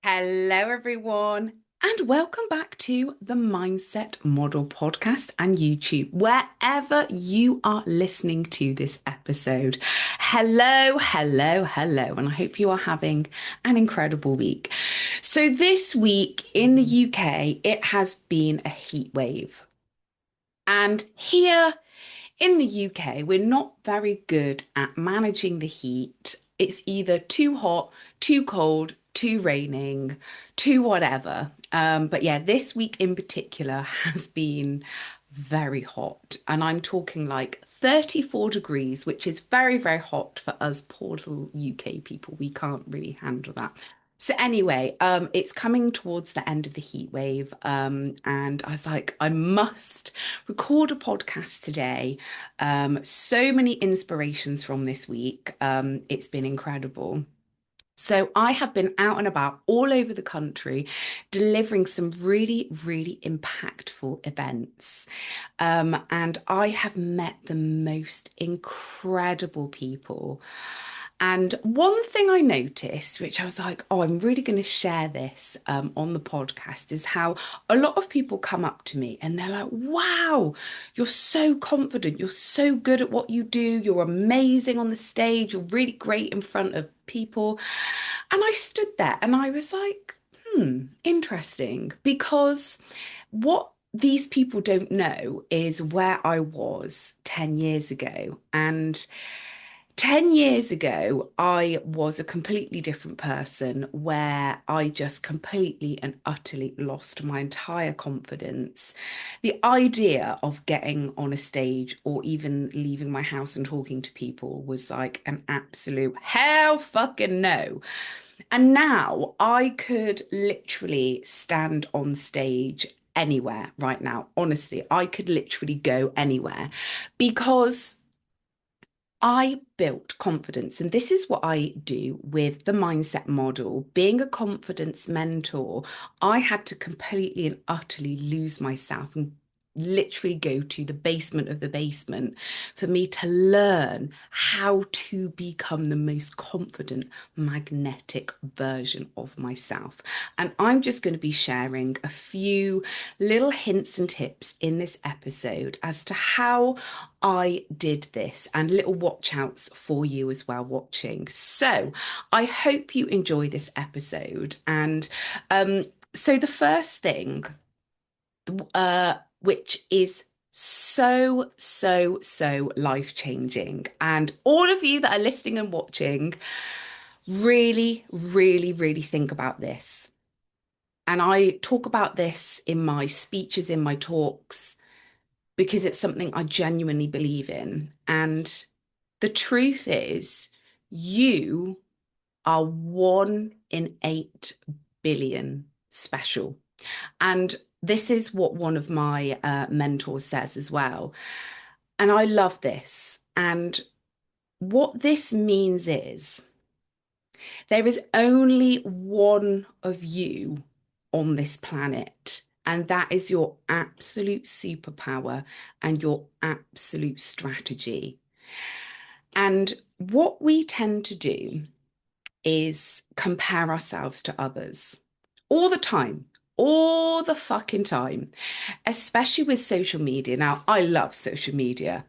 Hello, everyone, and welcome back to the Mindset Model podcast and YouTube, wherever you are listening to this episode. Hello, hello, hello, and I hope you are having an incredible week. So, this week in the UK, it has been a heat wave. And here in the UK, we're not very good at managing the heat. It's either too hot, too cold, too raining, too whatever. But yeah, this week in particular has been very hot. And I'm talking like 34 degrees, which is very, very hot for us poor little UK people. We can't really handle that. So anyway, it's coming towards the end of the heat wave, and I was like, I must record a podcast today. So many inspirations from this week. It's been incredible. So I have been out and about all over the country delivering some really, really impactful events. And I have met the most incredible people. And one thing I noticed, which I was like, oh, I'm really going to share this on the podcast, is how a lot of people come up to me and they're like, wow, you're so confident. You're so good at what you do. You're amazing on the stage. You're really great in front of people. And I stood there and I was like, interesting. Because what these people don't know is where I was 10 years ago. And 10 years ago, I was a completely different person where I just completely and utterly lost my entire confidence. The idea of getting on a stage or even leaving my house and talking to people was like an absolute hell fucking no. And now I could literally stand on stage anywhere right now. Honestly, I could literally go anywhere because I built confidence, and this is what I do with the mindset model. Being a confidence mentor, I had to completely and utterly lose myself and literally go to the basement of the basement for me to learn how to become the most confident, magnetic version of myself. And I'm just going to be sharing a few little hints and tips in this episode as to how I did this and little watch outs for you as well watching. So I hope you enjoy this episode. And so the first thing, which is so life changing, and all of you that are listening and watching, really think about this. And I talk about this in my speeches, in my talks, because it's something I genuinely believe in. And the truth is, you are 1 in 8 billion special. And this is what one of my mentors says as well. And I love this. And what this means is there is only one of you on this planet. And that is your absolute superpower and your absolute strategy. And what we tend to do is compare ourselves to others all the time, all the fucking time, especially with social media. Now, I love social media.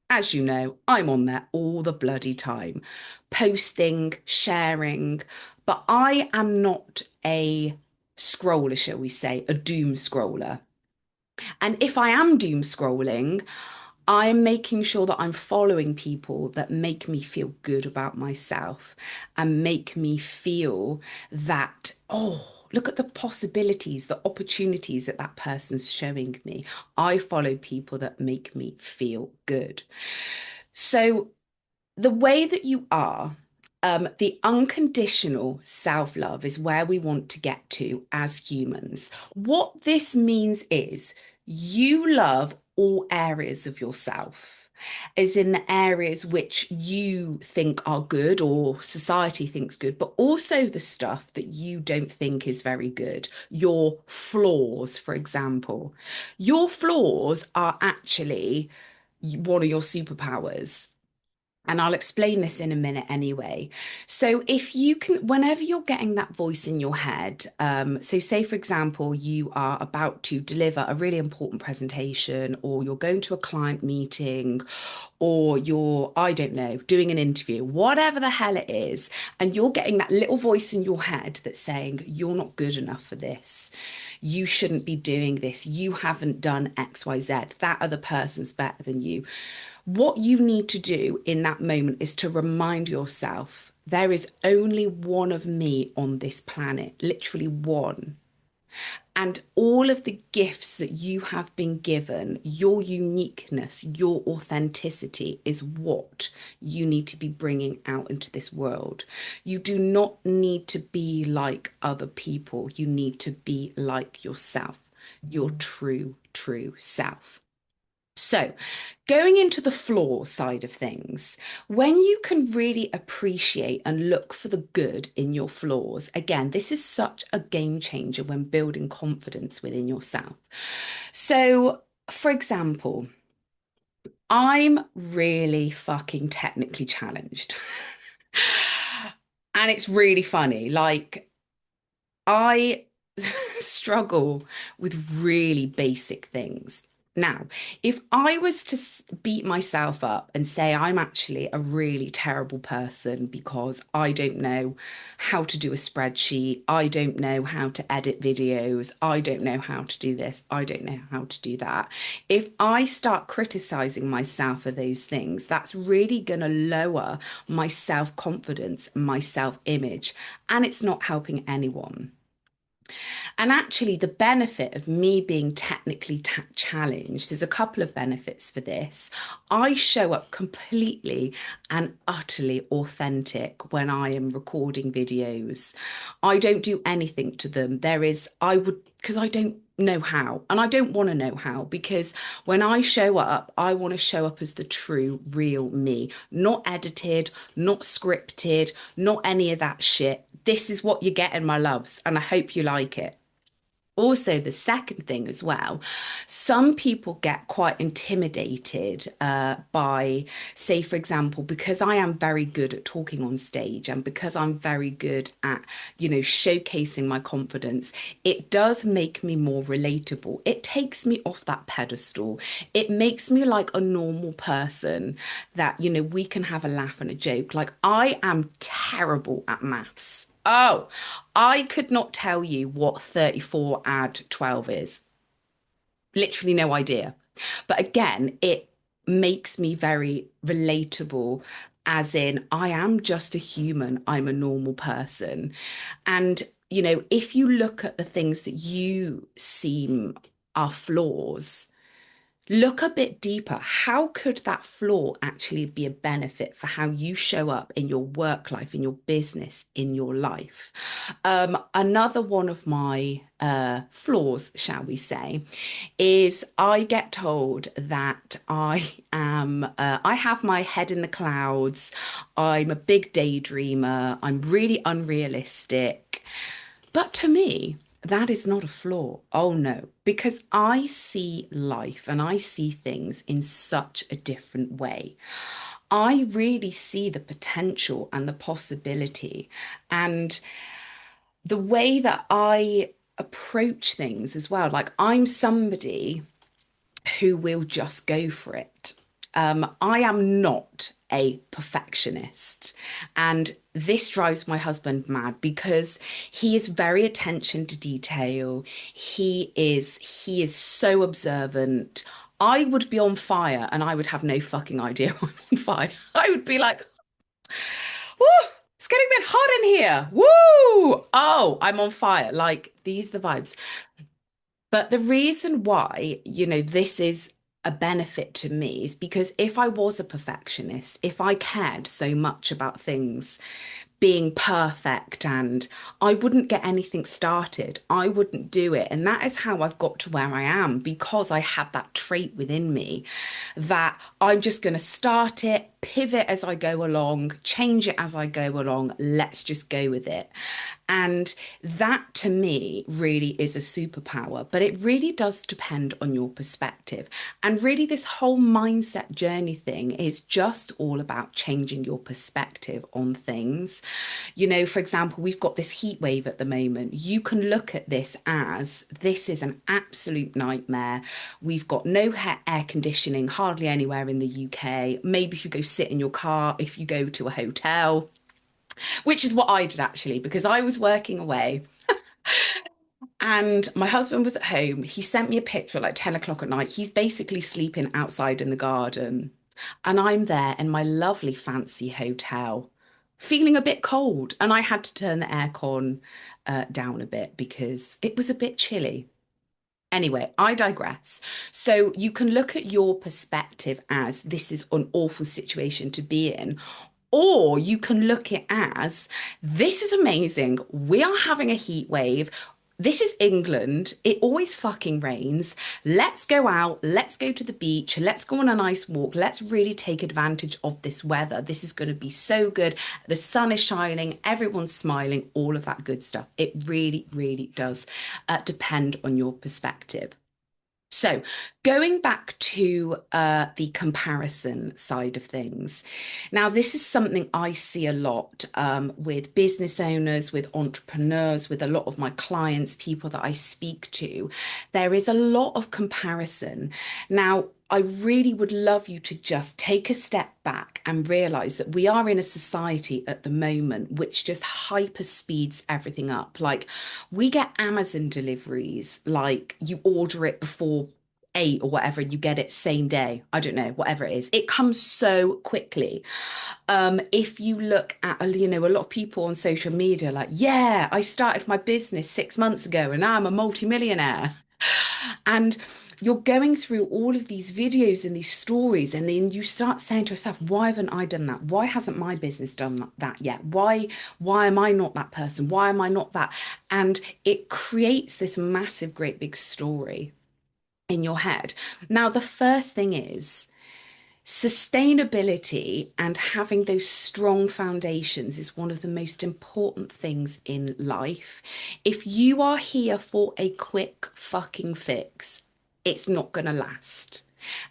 As you know, I'm on there all the bloody time, posting, sharing, but I am not a scroller, shall we say, a doom scroller. And if I am doom scrolling, I'm making sure that I'm following people that make me feel good about myself and make me feel that, oh, look at the possibilities, the opportunities that that person's showing me. I follow people that make me feel good. So the way that you are, the unconditional self love is where we want to get to as humans. What this means is you love all areas of yourself, as in the areas which you think are good or society thinks good, but also the stuff that you don't think is very good. Your flaws, for example. Your flaws are actually one of your superpowers. And I'll explain this in a minute anyway. So, if you can, whenever you're getting that voice in your head, so say for example, you are about to deliver a really important presentation, or you're going to a client meeting, or you're, I don't know, doing an interview, whatever the hell it is, and you're getting that little voice in your head that's saying, you're not good enough for this. You shouldn't be doing this. You haven't done XYZ. That other person's better than you. What you need to do in that moment is to remind yourself there is only one of me on this planet, literally one. And all of the gifts that you have been given, your uniqueness, your authenticity is what you need to be bringing out into this world. You do not need to be like other people. You need to be like yourself, your true self. So, going into the flaw side of things, when you can really appreciate and look for the good in your flaws, again, this is such a game changer when building confidence within yourself. So, for example, I'm really fucking technically challenged. And it's really funny. Like, I struggle with really basic things. Now, if I was to beat myself up and say I'm actually a really terrible person because I don't know how to do a spreadsheet, I don't know how to edit videos, I don't know how to do this, I don't know how to do that. If I start criticizing myself for those things, that's really going to lower my self-confidence, my self-image, and it's not helping anyone. And actually, the benefit of me being technically challenged, there's a couple of benefits for this. I show up completely and utterly authentic when I am recording videos. I don't do anything to them. I would, because I don't know how, and I don't want to know how, because when I show up, I want to show up as the true, real me, not edited, not scripted, not any of that shit. This is what you get in my loves, and I hope you like it. Also, the second thing as well, some people get quite intimidated by, say, for example, because I am very good at talking on stage and because I'm very good at, showcasing my confidence, it does make me more relatable. It takes me off that pedestal. It makes me like a normal person that, we can have a laugh and a joke. Like, I am terrible at maths. Oh, I could not tell you what 34 add 12 is. Literally no idea. But again, it makes me very relatable, as in, I am just a human, I'm a normal person. And, if you look at the things that you seem are flaws, look a bit deeper. How could that flaw actually be a benefit for how you show up in your work life, in your business, in your life? Another one of my flaws, shall we say, is I get told that I have my head in the clouds. I'm a big daydreamer. I'm really unrealistic. But to me, that is not a flaw. Oh no, because I see life and I see things in such a different way. I really see the potential and the possibility and the way that I approach things as well. Like, I'm somebody who will just go for it. I am not a perfectionist, and this drives my husband mad because he is very attention to detail. He is so observant. I would be on fire and I would have no fucking idea I'm on fire. I would be like, woo, it's getting a bit hot in here. Woo! Oh, I'm on fire. Like, these are the vibes. But the reason why, this is a benefit to me is because if I was a perfectionist, if I cared so much about things being perfect and I wouldn't get anything started, I wouldn't do it. And that is how I've got to where I am because I had that trait within me that I'm just going to start it. pivot as I go along, change it as I go along. Let's just go with it. And that to me really is a superpower, but it really does depend on your perspective. And really, this whole mindset journey thing is just all about changing your perspective on things. You know, for example, we've got this heat wave at the moment. You can look at this as this is an absolute nightmare. We've got no air conditioning hardly anywhere in the UK. Maybe if you go sit in your car, if you go to a hotel, which is what I did actually, because I was working away and my husband was at home. He sent me a picture at like 10 o'clock at night. He's basically sleeping outside in the garden. And I'm there in my lovely fancy hotel, feeling a bit cold. And I had to turn the aircon down a bit because it was a bit chilly. Anyway, I digress. So you can look at your perspective as this is an awful situation to be in, or you can look at it as this is amazing. We are having a heat wave. This is England. It always fucking rains. Let's go out. Let's go to the beach. Let's go on a nice walk. Let's really take advantage of this weather. This is going to be so good. The sun is shining. Everyone's smiling. All of that good stuff. It really, really does depend on your perspective. So, going back to the comparison side of things. Now, this is something I see a lot with business owners, with entrepreneurs, with a lot of my clients, people that I speak to. There is a lot of comparison. Now, I really would love you to just take a step back and realize that we are in a society at the moment which just hyper speeds everything up. Like we get Amazon deliveries, like you order it before 8 or whatever, and you get it same day. I don't know, whatever it is. It comes so quickly. If you look at, you know, a lot of people on social media, like, yeah, I started my business 6 months ago and now I'm a multimillionaire. And you're going through all of these videos and these stories, and then you start saying to yourself, why haven't I done that? Why hasn't my business done that yet? Why am I not that person? Why am I not that? And it creates this massive, great big story in your head. Now, the first thing is sustainability and having those strong foundations is one of the most important things in life. If you are here for a quick fucking fix, it's not going to last.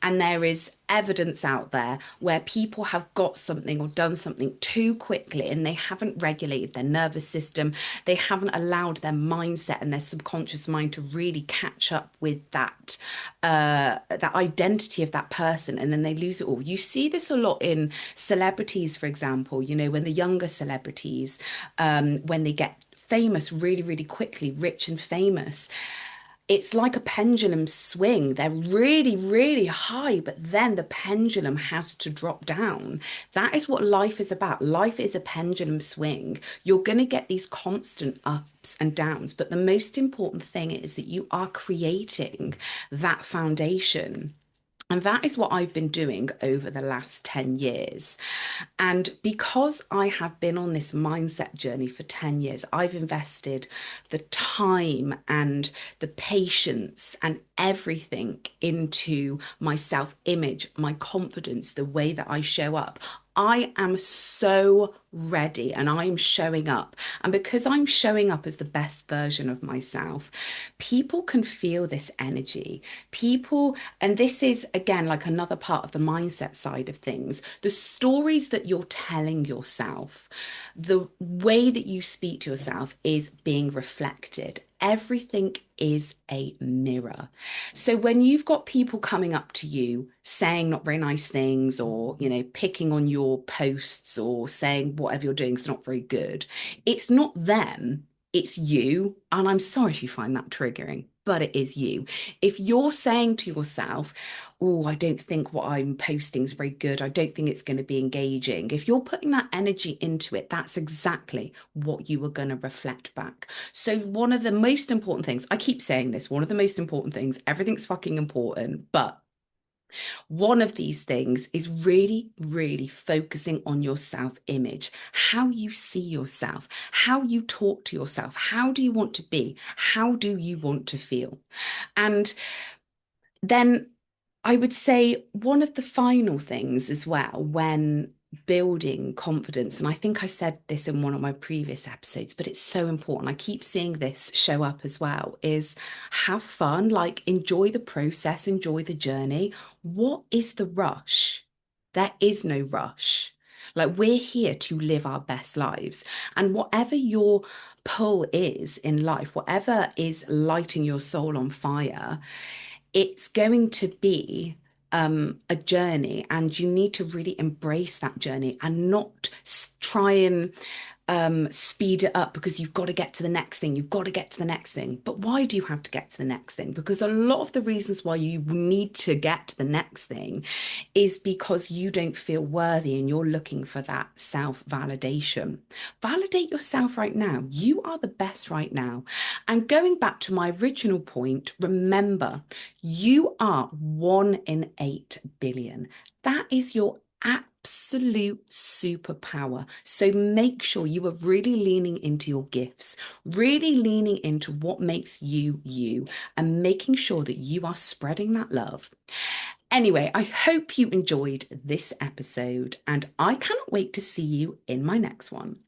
And there is evidence out there where people have got something or done something too quickly and they haven't regulated their nervous system. They haven't allowed their mindset and their subconscious mind to really catch up with that identity of that person, and then they lose it all. You see this a lot in celebrities, for example, you know, when the younger celebrities, when they get famous really, really quickly, rich and famous, it's like a pendulum swing. They're really, really high, but then the pendulum has to drop down. That is what life is about. Life is a pendulum swing. You're going to get these constant ups and downs, but the most important thing is that you are creating that foundation. And that is what I've been doing over the last 10 years. And because I have been on this mindset journey for 10 years, I've invested the time and the patience and everything into my self image, my confidence, the way that I show up. I am so ready and I am showing up. And because I'm showing up as the best version of myself, people can feel this energy. People, and this is again like another part of the mindset side of things, the stories that you're telling yourself, the way that you speak to yourself is being reflected. Everything is a mirror. So when you've got people coming up to you saying not very nice things, or, you know, picking on your posts or saying whatever you're doing is not very good, it's not them, it's you. And I'm sorry if you find that triggering, but it is you. If you're saying to yourself, oh, I don't think what I'm posting is very good, I don't think it's going to be engaging. If you're putting that energy into it, that's exactly what you are going to reflect back. So, one of the most important things, I keep saying this, one of the most important things, everything's fucking important, but one of these things is really, really focusing on your self image, how you see yourself, how you talk to yourself. How do you want to be? How do you want to feel? And then I would say one of the final things as well when building confidence, and I think I said this in one of my previous episodes, but it's so important. I keep seeing this show up as well, is have fun, like enjoy the process, enjoy the journey. What is the rush? There is no rush. Like we're here to live our best lives. And whatever your pull is in life, whatever is lighting your soul on fire, it's going to be a journey, and you need to really embrace that journey and not try and speed it up because you've got to get to the next thing. You've got to get to the next thing. But why do you have to get to the next thing? Because a lot of the reasons why you need to get to the next thing is because you don't feel worthy and you're looking for that self-validation. Validate yourself right now. You are the best right now. And going back to my original point, remember, you are 1 in 8 billion. That is your absolute superpower. So make sure you are really leaning into your gifts, really leaning into what makes you you, and making sure that you are spreading that love. Anyway, I hope you enjoyed this episode, and I cannot wait to see you in my next one.